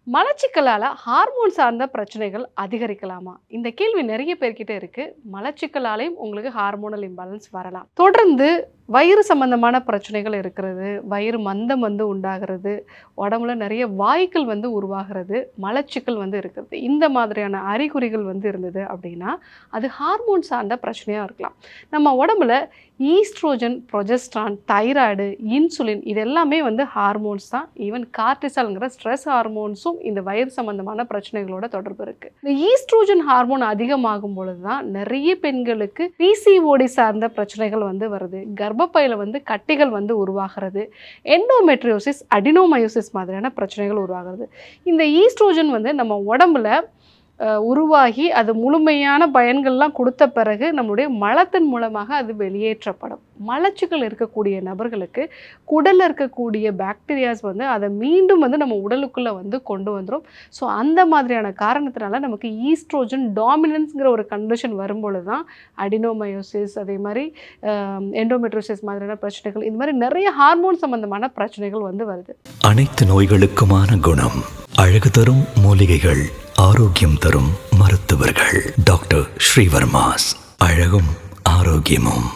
மலச்சிக்கலால hormone சார்ந்த பிரச்சனைகள் அதிகரிக்கலாமா? இந்த கேள்வி நிறைய பேர்கிட்ட இருக்கு. மலச்சிக்கலாலயும் உங்களுக்கு ஹார்மோனல் இம்பேலன்ஸ் வரலாம். தொடர்ந்து வயிறு சம்பந்தமான பிரச்சனைகள் இருக்கிறது, வயிறு மந்தம் உண்டாகிறது, உடம்புல நிறைய வாய்க்கள் உருவாகிறது, மலச்சிக்கல் இருக்கிறது. இந்த மாதிரியான அறிகுறிகள் இருந்தது அப்படின்னா, அது ஹார்மோன் சார்ந்த பிரச்சனையா இருக்கலாம். நம்ம உடம்புல ஈஸ்ட்ரோஜன், புரொஜெஸ்ட்ரான், தைராய்டு, இன்சுலின் இது எல்லாமே ஹார்மோன்ஸ் தான். ஈவன் கார்டிசால்ங்கிற ஸ்ட்ரெஸ் ஹார்மோன்ஸும் இந்த வயிறு சம்பந்தமான பிரச்சனைகளோட தொடர்பு இருக்கு. இந்த ஈஸ்ட்ரோஜன் ஹார்மோன் அதிகமாகும் பொழுது தான் நிறைய பெண்களுக்கு பிசிஓடி சார்ந்த பிரச்சனைகள் வருது. கர்ப்பப்பையில கட்டிகள் உருவாகிறது. எண்டோமெட்ரியோசிஸ், அடினோமயோசிஸ் மாதிரியான பிரச்சனைகள் உருவாகிறது. இந்த ஈஸ்ட்ரோஜன் நம்ம உடம்புல உருவாகி அது முழுமையான பயன்கள்லாம் கொடுத்த பிறகு நம்மளுடைய மலத்தின் மூலமாக அது வெளியேற்றப்படும். மலச்சிக்கல் இருக்கக்கூடிய நபர்களுக்கு குடலில் இருக்கக்கூடிய பாக்டீரியாஸ் அதை மீண்டும் நம்ம உடலுக்குள்ளே கொண்டு வந்துடும். ஸோ அந்த மாதிரியான காரணத்தினால நமக்கு ஈஸ்ட்ரோஜன் டாமினன்ஸ்ங்கிற ஒரு கண்டிஷன் வரும்பொழுது தான் அடினோமயோசிஸ், அதே மாதிரி எண்டோமெட்ரோசிஸ் மாதிரியான பிரச்சனைகள், இது மாதிரி நிறைய ஹார்மோன் சம்பந்தமான பிரச்சனைகள் வருது. அனைத்து நோய்களுக்குமான குணம், அழகு தரும் மூலிகைகள், ஆரோக்கியம் தரும் மருத்துவர்கள். டாக்டர் ஸ்ரீவர்மாஸ். அழகும் ஆரோக்கியமும்.